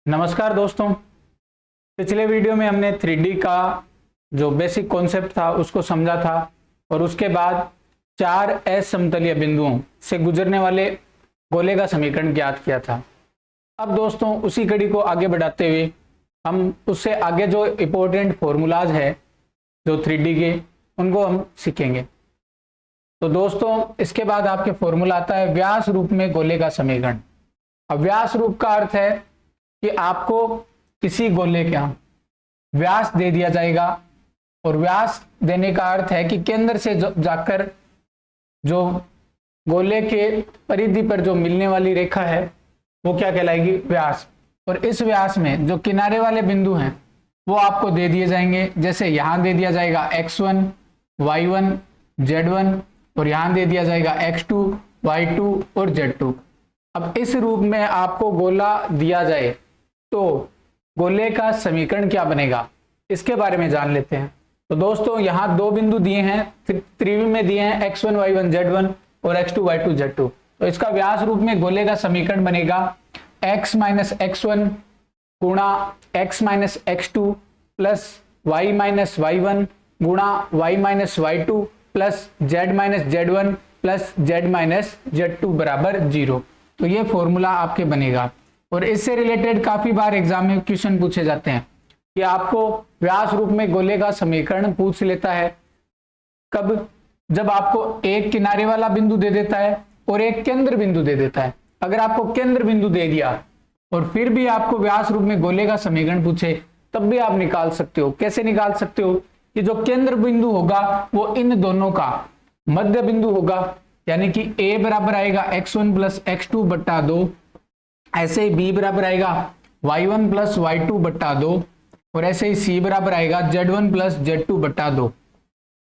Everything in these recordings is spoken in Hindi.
नमस्कार दोस्तों। पिछले वीडियो में हमने 3D का जो बेसिक कॉन्सेप्ट था उसको समझा था और उसके बाद 4 असमतलीय बिंदुओं से गुजरने वाले गोले का समीकरण ज्ञात किया था। अब दोस्तों उसी कड़ी को आगे बढ़ाते हुए हम उससे आगे जो इम्पोर्टेंट फॉर्मूलाज है जो 3D के उनको हम सीखेंगे। तो दोस्तों इसके बाद आपके फॉर्मूला आता है व्यास रूप में गोले का समीकरण। अब व्यास रूप का अर्थ है कि आपको किसी गोले का व्यास दे दिया जाएगा और व्यास देने का अर्थ है कि केंद्र से जाकर जो गोले के परिधि पर जो मिलने वाली रेखा है वो क्या कहलाएगी, व्यास। और इस व्यास में जो किनारे वाले बिंदु हैं वो आपको दे दिए जाएंगे। जैसे यहां दे दिया जाएगा x1, y1, z1 और यहां दे दिया जाएगा x2, y2 और z2। अब इस रूप में आपको गोला दिया जाए तो गोले का समीकरण क्या बनेगा इसके बारे में जान लेते हैं। तो दोस्तों यहाँ दो बिंदु दिए हैं, त्रिविम में दिए हैं x1, y1, z1 और x2, y2, z2। तो इसका व्यास रूप में गोले का समीकरण बनेगा x माइनस x1 गुणा x minus x2 plus y minus y1 गुणा y minus y2 plus z minus z1 plus z minus z2 बराबर 0। तो ये फॉर्मूला आपके बनेगा। और इससे रिलेटेड काफी बार एग्जाम में क्वेश्चन पूछे जाते हैं कि आपको व्यास रूप में गोले का समीकरण पूछ लेता है कब, जब आपको एक किनारे वाला बिंदु दे देता है और एक केंद्र बिंदु दे देता है। अगर आपको केंद्र बिंदु दे दिया और फिर भी आपको व्यास रूप में गोले का समीकरण पूछे तब भी आप निकाल सकते हो। कैसे निकाल सकते हो कि जो केंद्र बिंदु होगा वो इन दोनों का मध्य बिंदु होगा, यानी कि a बराबर आएगा x1 प्लस x2 बट्टा 2, ऐसे ही b बराबर आएगा y1 प्लस y2 बट्टा 2 और ऐसे ही c बराबर आएगा z1 प्लस z2 बट्टा 2।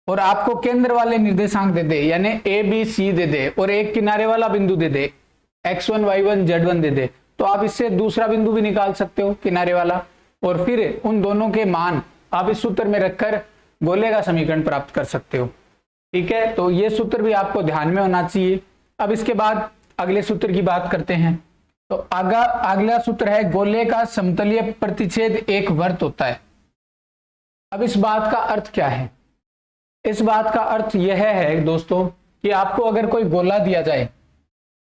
और आपको केंद्र वाले निर्देशांक दे दे यानी a b c दे दे और एक किनारे वाला बिंदु दे दे x1 y1 z1 दे दे, तो आप इससे दूसरा बिंदु भी निकाल सकते हो किनारे वाला और फिर उन दोनों के मान आप इस सूत्र में रखकर गोले का समीकरण प्राप्त कर सकते हो। ठीक है, तो ये सूत्र भी आपको ध्यान में होना चाहिए। अब इसके बाद अगले सूत्र की बात करते हैं। तो अगला सूत्र है गोले का समतलीय प्रतिच्छेद एक वर्त होता है। अब इस बात का अर्थ क्या है? इस बात का अर्थ यह है दोस्तों कि आपको अगर कोई गोला दिया जाए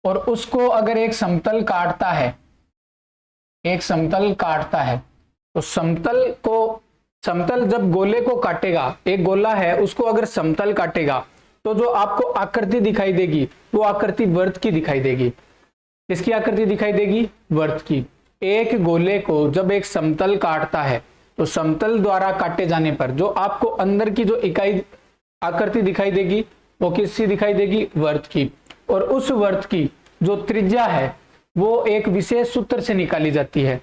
और उसको अगर एक समतल काटता है, एक समतल काटता है, तो समतल जब गोले को काटेगा, एक गोला है उसको अगर समतल काटेगा तो जो आपको आकृति दिखाई देगी वो आकृति वर्त की दिखाई देगी। किसकी आकृति दिखाई देगी? वर्त की। एक गोले को जब एक समतल काटता है तो समतल द्वारा काटे जाने पर जो आपको अंदर की जो इकाई आकृति दिखाई देगी वो किसकी दिखाई देगी? वर्त की। और उस वर्त की जो त्रिज्या है वो एक विशेष सूत्र से निकाली जाती है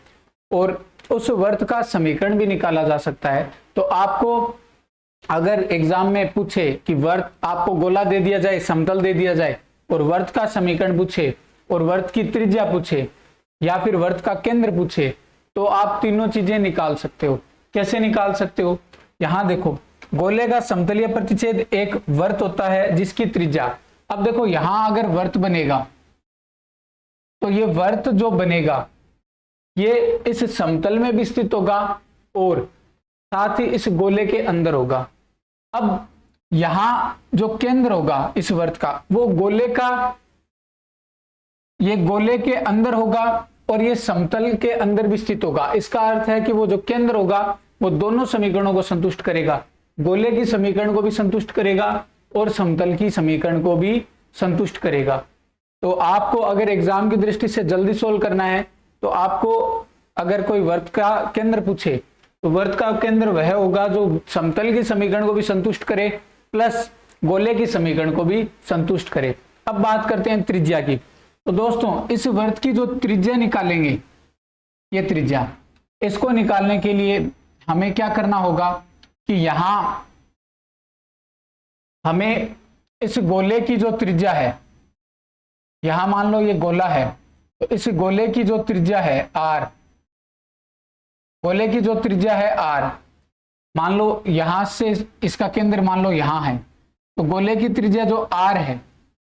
और उस वर्त का समीकरण भी निकाला जा सकता है। तो आपको अगर एग्जाम में पूछे कि वर्त, आपको गोला दे दिया जाए, समतल दे दिया जाए और वर्त का समीकरण पूछे और वर्त की त्रिज्या पूछे या फिर वर्त का केंद्र पूछे तो आप तीनों चीजें निकाल सकते हो। कैसे निकाल सकते हो? यहां देखो, गोले का समतलीय प्रतिच्छेद एक वर्त होता है जिसकी त्रिज्या, अब देखो यहां अगर वर्त बनेगा तो ये वर्त जो बनेगा ये इस समतल में भी स्थित होगा और साथ ही इस गोले के अंदर होगा। अब यहां जो केंद्र होगा इस वर्त का वो ये गोले के अंदर होगा और ये समतल के अंदर भी स्थित होगा। इसका अर्थ है कि वो जो केंद्र होगा वो दोनों समीकरणों को संतुष्ट करेगा, गोले की समीकरण को भी संतुष्ट करेगा और समतल की समीकरण को भी संतुष्ट करेगा। तो आपको अगर एग्जाम की दृष्टि से जल्दी सोल्व करना है तो आपको अगर कोई वर्त का केंद्र पूछे तो वर्त का केंद्र वह होगा जो समतल की समीकरण को भी संतुष्ट करे प्लस गोले की समीकरण को भी संतुष्ट करे। अब बात करते हैं त्रिज्या की। तो दोस्तों इस वर्त की जो त्रिज्या निकालेंगे, ये त्रिज्या, इसको निकालने के लिए हमें क्या करना होगा कि यहां हमें इस गोले की जो त्रिज्या है, यहां मान लो ये गोला है तो इस गोले की जो त्रिज्या है r, गोले की जो त्रिज्या है r, मान लो यहां से इसका केंद्र मान लो यहां है तो गोले की त्रिज्या जो r है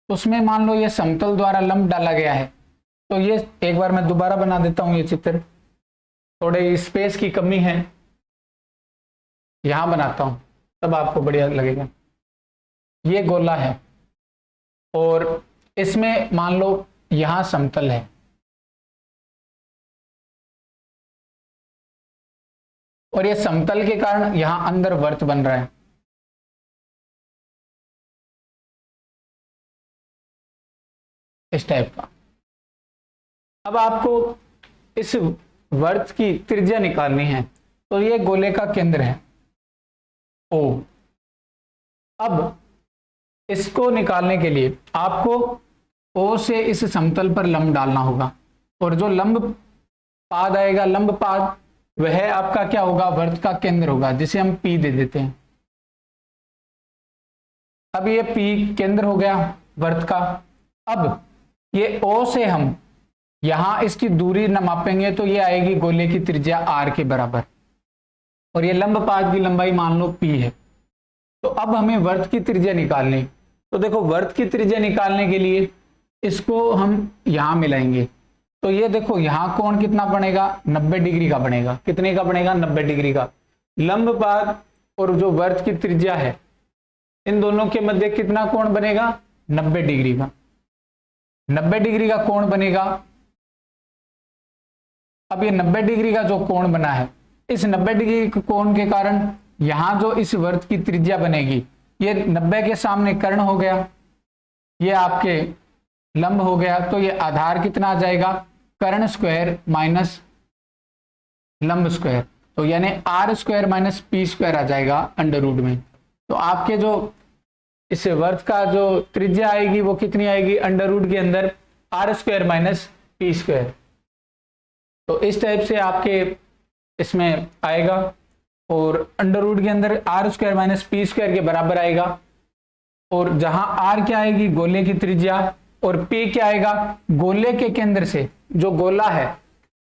उसमें मान लो ये समतल द्वारा लंब डाला गया है। तो ये एक बार मैं दोबारा बना देता हूं ये चित्र। थोड़े स्पेस की कमी है, यहां बनाता हूं तब आपको बढ़िया लगेगा। ये गोला है और इसमें मान लो यहां समतल है, और ये समतल के कारण यहां अंदर वर्त बन रहा है। इस टाइप का। अब आपको इस वर्त की त्रिज्या निकालनी है, तो ये गोले का केंद्र है O। अब इसको निकालने के लिए आपको O से इस समतल पर लंब डालना होगा, और जो लंब पाद आएगा, लंब पाद, वह आपका क्या होगा, वर्त का केंद्र होगा, जिसे हम P दे देते हैं। अब ये P केंद्र हो गया वर्त का। अब ये O से हम यहां इसकी दूरी न मापेंगे तो ये आएगी गोले की त्रिज्या R के बराबर, और ये लंब पाद की लंबाई मान लो P है। तो अब हमें वर्त की त्रिज्या निकालनी, तो देखो वर्त की त्रिज्या निकालने के लिए इसको हम यहां मिलाएंगे, तो ये देखो यहां कोण कितना बनेगा, 90 डिग्री का बनेगा। कितने का बनेगा, 90 डिग्री का। लंब पाद और जो वर्त की त्रिज्या है, इन दोनों के मध्य कितना कोण बनेगा, 90 डिग्री का। 90 डिग्री का कोण बनेगा। अब ये 90 डिग्री का जो कोण बना है, इस 90 डिग्री के कोण के कारण यहां जो इस वर्त की त्रिज्या बनेगी, ये 90 के सामने कर्ण हो गया, ये आपके लंब हो गया, तो ये आधार कितना आ जाएगा, कर्ण स्क्वायर माइनस लंब स्क्वायर, तो यानी R square minus P square आ जाएगा अंडर रूट में। तो आपके जो इस वर्त का जो त्रिज्या आएगी वो कितनी आएगी, अंडर रूट के अंदर R square minus P square. तो इस टाइप से आपके इसमें आएगा, और अंडर रूट के अंदर R square minus P square के बराबर आएगा, और जहां आर क्या आएगी, गोले की त्रिज्या, और पी क्या आएगा, गोले के केंद्र से, जो गोला है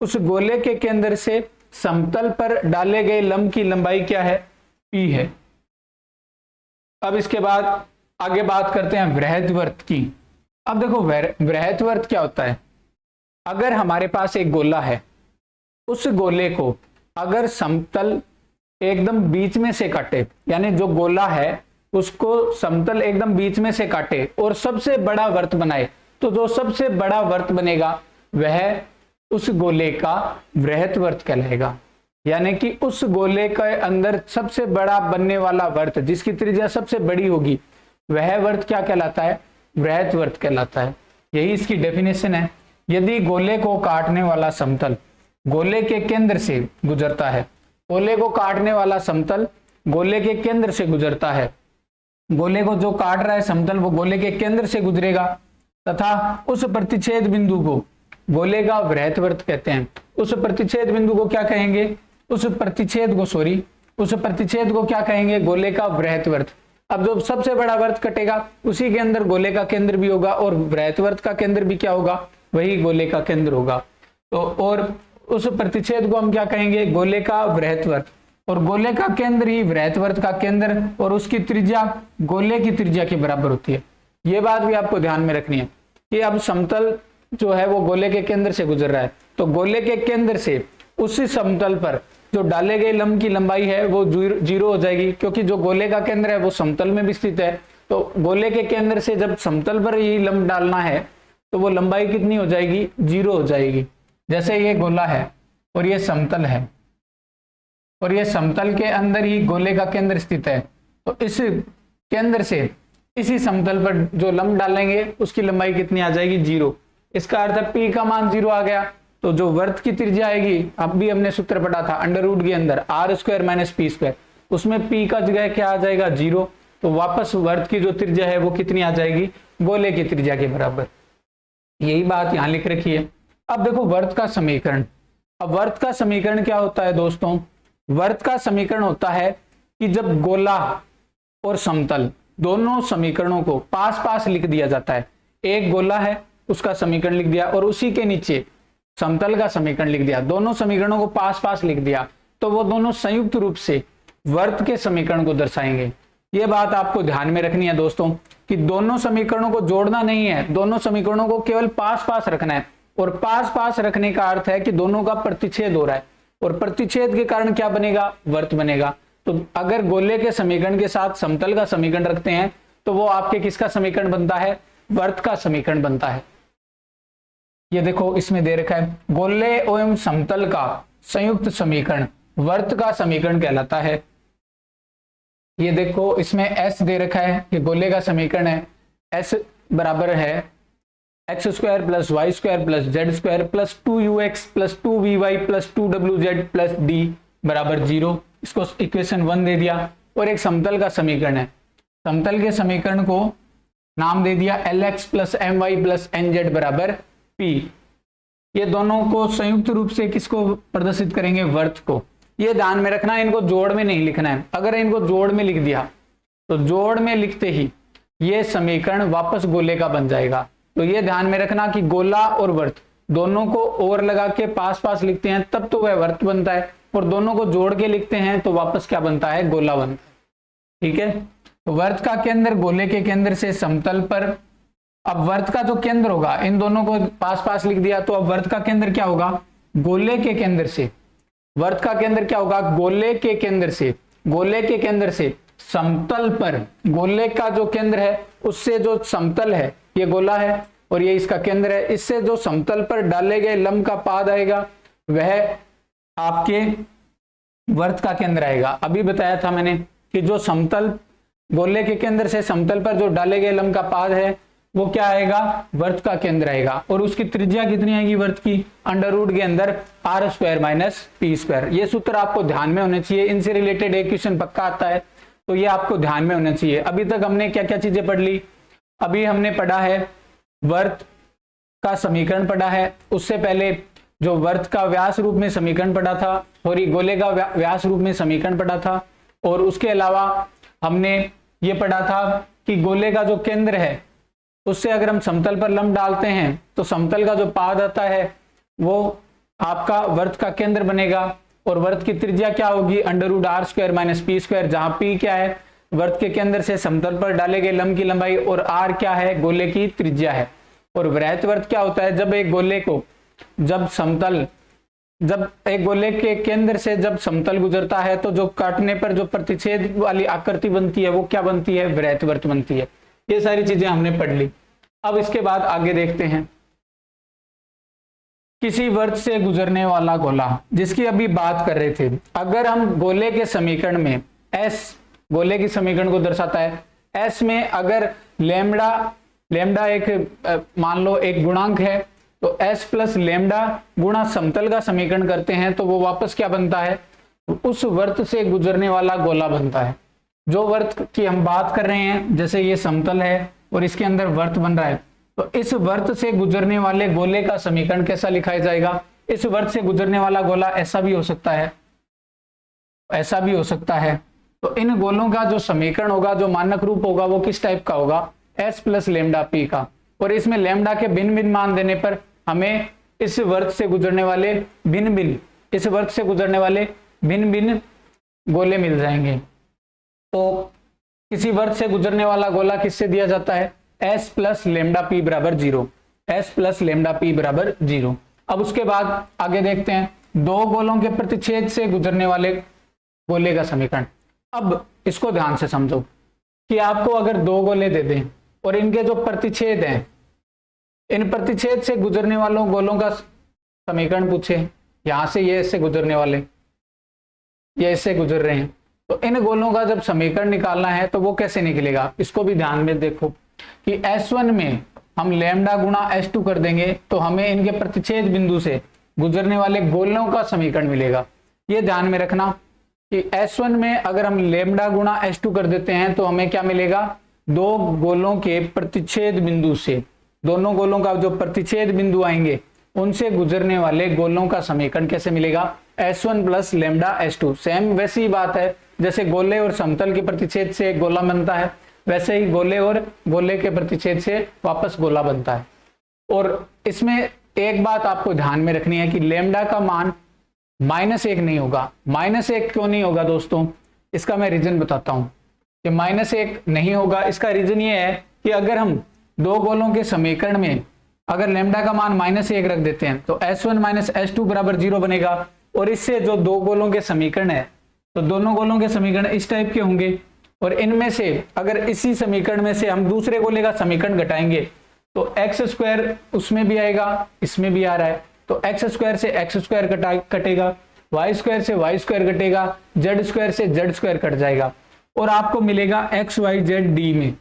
उस गोले के केंद्र से समतल पर डाले गए लंब की लंबाई क्या है, पी है। अब इसके बाद आगे बात करते हैं वृहद्वर्त की। अब देखो वृहद्वर्त क्या होता है, अगर हमारे पास एक गोला है, उस गोले को अगर समतल एकदम बीच में से काटे, यानी जो गोला है उसको समतल एकदम बीच में से काटे और सबसे बड़ा वर्त बनाए, तो जो सबसे बड़ा वर्त बनेगा वह उस गोले का वृहद्वर्त कहलाएगा। यानी कि उस गोले के अंदर सबसे बड़ा बनने वाला वर्त, जिसकी त्रिज्या सबसे बड़ी होगी, वह वर्त क्या कहलाता है, वृहद्वर्त कहलाता है। यही इसकी डेफिनेशन है। यदि गोले को काटने वाला समतल गोले के केंद्र से गुजरता है, गोले को काटने वाला समतल गोले के केंद्र से गुजरता है, गोले को जो काट रहा है समतल वो गोले के केंद्र से गुजरेगा, तथा उस प्रतिच्छेद बिंदु को गोले का वृहद्वर्त कहते हैं। उस प्रतिच्छेद बिंदु को क्या कहेंगे, उस प्रतिच्छेद को क्या कहेंगे, गोले का वृहद्वर्त। अब जो सबसे बड़ा वर्त कटेगा उसी के अंदर गोले का केंद्र भी होगा, और वृहद्वर्त का केंद्र भी क्या होगा, वही गोले का केंद्र होगा। तो और उस प्रतिच्छेद को हम क्या कहेंगे, गोले का वृहद्वर्त, और गोले का केंद्र ही वृहद्वर्त का केंद्र, और उसकी त्रिज्या गोले की त्रिज्या के बराबर होती है। ये बात भी आपको ध्यान में रखनी है कि अब समतल जो है वो गोले के केंद्र से गुजर रहा है, तो गोले के केंद्र से उसी समतल पर जो डाले गए लंब की लंबाई है वो 0 हो जाएगी, क्योंकि जो गोले का केंद्र है वो समतल में भी स्थित है। तो गोले के केंद्र से जब समतल पर ही लंब डालना है तो वो लंबाई कितनी हो जाएगी, 0 हो जाएगी। जैसे ये गोला है और ये समतल है, और ये समतल के अंदर ही गोले का केंद्र स्थित है, तो इस केंद्र से इसी समतल पर जो लंब डालेंगे उसकी लंबाई कितनी आ जाएगी, 0। इसका अर्थ है P का मान 0 आ गया, तो जो वर्त की त्रिज्या आएगी, अब भी हमने सूत्र पढ़ा था अंडर रूट के अंदर R square minus P square, उसमें P का जगह क्या आ जाएगा, 0। तो वापस वर्त की जो त्रिज्या है वो कितनी आ जाएगी, गोले की त्रिज्या के बराबर। यही बात यहाँ लिख रखी है। अब देखो वर्त का समीकरण। अब वर्त का समीकरण क्या होता है दोस्तों, वर्त का समीकरण होता है कि जब गोला और समतल दोनों समीकरणों को पास पास लिख दिया जाता है। एक गोला है उसका समीकरण लिख दिया और उसी के नीचे समतल का समीकरण लिख दिया, दोनों समीकरणों को पास पास लिख दिया, तो वो दोनों संयुक्त रूप से वर्त के समीकरण को दर्शाएंगे। ये बात आपको ध्यान में रखनी है दोस्तों कि दोनों समीकरणों को जोड़ना नहीं है, दोनों समीकरणों को केवल पास पास रखना है। और पास पास रखने का अर्थ है कि दोनों का प्रतिच्छेद हो रहा है। और प्रतिच्छेद के कारण क्या बनेगा, वर्त बनेगा। तो अगर गोले के समीकरण के साथ समतल का समीकरण रखते हैं तो वो आपके किसका समीकरण बनता है, वर्त का समीकरण बनता है। ये देखो इसमें दे रखा है गोले एवं समतल का संयुक्त समीकरण वर्त का समीकरण कहलाता है। ये देखो इसमें S दे रखा है, ये गोले का समीकरण है। S बराबर है X square plus Y square plus Z square plus 2ux plus 2vy plus 2wz plus d बराबर 0। इसको इक्वेशन 1 दे दिया। और एक समतल का समीकरण है, समतल के समीकरण को नाम दे दिया Lx plus my plus nz बराबर p। ये दोनों को संयुक्त रूप से किसको प्रदर्शित करेंगे, वर्त को। ये ध्यान में रखना, इनको जोड़ में नहीं लिखना है। अगर इनको जोड़ में लिख दिया तो जोड़ में लिखते ही ये समीकरण वापस गोले का बन जाएगा। तो ये ध्यान में रखना कि गोला और वर्त दोनों को और लगा के पास पास लिखते हैं तब तो वह वर्त बनता है, और दोनों को जोड़ के लिखते हैं तो वापस क्या बनता है, गोला बनता है। ठीक है, तो वर्त का केंद्र गोले के केंद्र से समतल पर। अब वर्त का जो केंद्र होगा, इन दोनों को पास पास लिख दिया तो अब वर्त का केंद्र क्या होगा, गोले के केंद्र से। वर्त का केंद्र क्या होगा, गोले के केंद्र से, गोले के केंद्र से समतल पर। गोले का जो केंद्र है उससे जो समतल है, ये गोला है और ये इसका केंद्र है, इससे जो समतल पर डाले गए लंब का पाद आएगा वह आपके वर्त का केंद्र आएगा। अभी बताया था मैंने कि जो समतल गोले के केंद्र से समतल पर जो डाले गए लंब का पाद है वो क्या आएगा, वर्त का केंद्र आएगा। और उसकी त्रिज्या कितनी आएगी वर्त की, अंडर रूट के अंदर r square minus P square. ये सूत्र आपको ध्यान में होने चाहिए, इनसे रिलेटेड एक क्वेश्चन पक्का आता है तो ये आपको ध्यान में होना चाहिए। अभी तक हमने क्या क्या चीजें पढ़ ली, अभी हमने पढ़ा है वर्त का समीकरण पढ़ा है, उससे पहले जो वर्त का व्यास रूप में समीकरण पढ़ा था, सॉरी गोले का व्यास रूप में समीकरण पढ़ा था। और उसके अलावा हमने ये पढ़ा था कि गोले का जो केंद्र है उससे अगर हम समतल पर लंब डालते हैं तो समतल का जो पाद आता है वो आपका वर्त का केंद्र बनेगा। और वर्त की त्रिज्या क्या होगी, under root r square minus P square, जहां p क्या है, वर्त के केंद्र से समतल पर डाले गए लंब की लंबाई, और r क्या है, गोले की त्रिज्या है। और वृत्त वर्त क्या होता है, जब एक गोले को जब एक गोले के केंद्र से जब समतल गुजरता है तो जो काटने पर जो प्रतिच्छेद वाली आकृति बनती है वो क्या बनती है, वृत्त वर्त बनती है। ये सारी चीजें हमने पढ़ ली। अब इसके बाद आगे देखते हैं, किसी वर्त से गुजरने वाला गोला, जिसकी अभी बात कर रहे थे। अगर हम गोले के समीकरण में S, गोले की समीकरण को दर्शाता है, S में अगर लेमडा एक मान लो एक गुणांक है तो S प्लस लेमडा गुणा समतल का समीकरण करते हैं तो वो वापस क्या बनता है, उस वर्त से गुजरने वाला गोला बनता है। जो वर्त की हम बात कर रहे हैं, जैसे ये समतल है और इसके अंदर वर्त बन रहा है, तो इस वर्त से गुजरने वाले गोले का समीकरण कैसा लिखा जाएगा, इस वर्त से गुजरने वाला गोला ऐसा भी हो सकता है, ऐसा भी हो सकता है। तो इन गोलों का जो समीकरण होगा, जो मानक रूप होगा, वो किस टाइप का होगा, S प्लस लेमडा पी का। और इसमें लेमडा के भिन्न भिन्न मान देने पर हमें इस वर्त से गुजरने वाले भिन्न भिन्न गोले मिल जाएंगे। तो किसी वर्त से गुजरने वाला गोला किससे दिया जाता है, S प्लस लेमडा पी बराबर 0, S प्लस लेमडा पी बराबर 0। अब उसके बाद आगे देखते हैं दो गोलों के प्रतिच्छेद से गुजरने वाले गोले का समीकरण। अब इसको ध्यान से समझो कि आपको अगर दो गोले दे दें और इनके जो प्रतिच्छेद हैं, इन प्रतिच्छेद से गुजरने वालों गोलों का समीकरण पूछे, यहां से ये इससे गुजरने वाले, ये इससे गुजर रहे हैं, तो इन गोलों का जब समीकरण निकालना है तो वो कैसे निकलेगा, इसको भी ध्यान में देखो कि S1 में हम लेमडा गुणा S2 कर देंगे तो हमें इनके प्रतिच्छेद बिंदु से गुजरने वाले गोलों का समीकरण मिलेगा। ये ध्यान में रखना कि S1 में अगर हम लेमडा गुणा S2 कर देते हैं तो हमें क्या मिलेगा, दो गोलों के प्रतिच्छेद बिंदु से, दोनों गोलों का जो प्रतिच्छेद बिंदु आएंगे उनसे गुजरने वाले गोलों का समीकरण कैसे मिलेगा, S1 plus lambda S2। Same वैसी ही बात है, जैसे गोले और समतल के प्रतिच्छेद से एक गोला बनता है, वैसे ही गोले और गोले के प्रतिच्छेद से वापस गोला बनता है। और इसमें एक बात आपको ध्यान में रखनी है कि लेमडा का मान -1 नहीं होगा। -1 क्यों नहीं होगा दोस्तों, इसका मैं रीजन बताता हूं कि -1 नहीं होगा। इसका रीजन ये है कि अगर हम दो गोलों के समीकरण में अगर लेमडा का मान -1 रख देते हैं तो S1 माइनस S2 बराबर 0 बनेगा, और इससे जो दो गोलों के समीकरण है, तो दोनों गोलों के समीकरण इस टाइप के होंगे, और इनमें से अगर इसी समीकरण में से हम दूसरे गोले का समीकरण घटाएंगे तो एक्स स्क्वायर उसमें भी आएगा, इसमें भी आ रहा है, तो एक्स स्क्वायर से एक्स स्क्वायर कटेगा, वाई स्क्वायर से वाई स्क्वायर कटेगा, जेड स्क्वायर से जेड स्क्वायर कट जाएगा, और आपको मिलेगा एक्स वाई जेड डी में,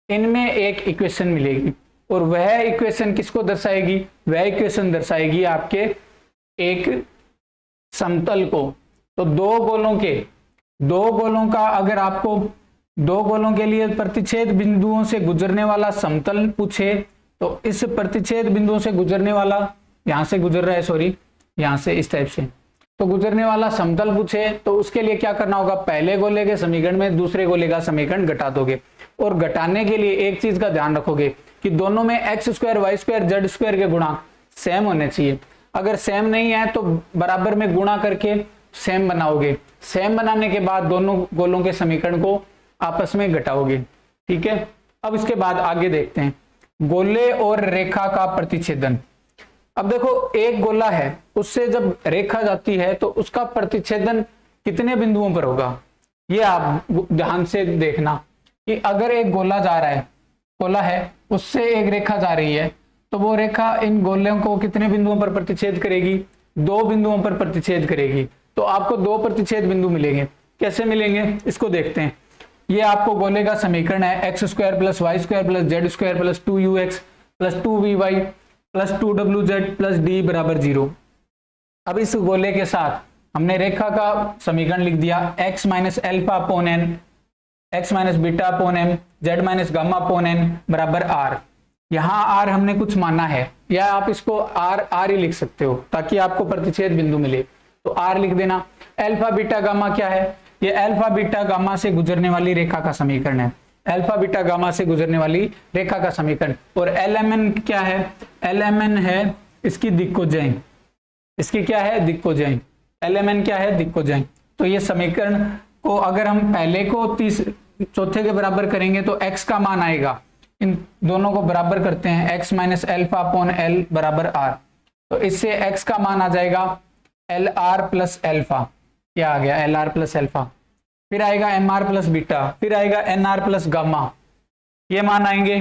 इनमें एक इक्वेशन मिलेगी। और वह इक्वेशन किसको दर्शाएगी? वह इक्वेशन दर्शाएगी आपके एक समतल को। तो दो गोलों का अगर आपको दो गोलों के लिए प्रतिच्छेद बिंदुओं से गुजरने वाला समतल पूछे, तो इस प्रतिच्छेद बिंदुओं से गुजरने वाला, यहां से गुजर रहा है, सॉरी यहां से इस टाइप से, तो गुजरने वाला समतल पूछे तो उसके लिए क्या करना होगा? पहले गोले के समीकरण में दूसरे गोले का समीकरण घटा दोगे, और घटाने के लिए एक चीज का ध्यान रखोगे कि दोनों में X square Y square Z square के गुणांक सेम होने चाहिए। अगर सेम नहीं है तो बराबर में गुणा करके सेम बनाओगे, सेम बनाने के बाद दोनों गोलों के समीकरण को आपस में घटाओगे। ठीक है, अब इसके बाद आगे देखते हैं गोले और रेखा का प्रतिच्छेदन। अब देखो एक गोला है, उससे जब रेखा जाती है तो उसका प्रतिच्छेदन कितने बिंदुओं पर होगा, ये आप ध्यान से देखना कि अगर एक गोला जा रहा है, गोला है, उससे एक रेखा जा रही है, तो वो रेखा इन गोलों को कितने बिंदुओं पर प्रतिच्छेद करेगी? दो बिंदुओं पर प्रतिच्छेद करेगी। तो आपको दो प्रतिच्छेद बिंदु मिलेंगे। कैसे मिलेंगे इसको देखते हैं। ये आपको गोले का समीकरण है X square plus Y square plus Z square plus 2ux plus 2vy plus 2wz plus d बराबर 0। अब इस गोले के साथ हमने रेखा का समीकरण लिख दिया x minus alpha upon n, x minus beta upon m, z minus gamma upon n बराबर r। यहाँ r हमने कुछ माना है, या आप इसको r ही लिख सकते हो ताकि आपको प्रतिच्छेद बिंदु मिले, तो r लिख देना। अल्फा बीटा गामा क्या है? ये अल्फा बीटा गामा से गुजरने वाली रेखा का समीकरण है, अल्फा बीटा गामा से गुजरने वाली रेखा का समीकरण। और lmn क्या है? lmn है इसकी दिक्कोजयी, इसकी क्या है? दिक्कोजयी। lmn क्या है? दिक्कोजयी। तो ये समीकरण को अगर हम पहले को चौथे के बराबर करेंगे तो x का मान आएगा, इन दोनों को बराबर करते हैं, x minus alpha upon l बराबर r। तो इससे x का मान आ जाएगा LR प्लस एल्फा, क्या आ गया? LR plus alpha. फिर आएगा MR प्लस बीटा, फिर आएगा NR प्लस गामा, ये मान आएंगे,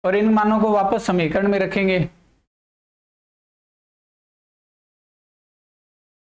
और इन मानों को वापस समीकरण में रखेंगे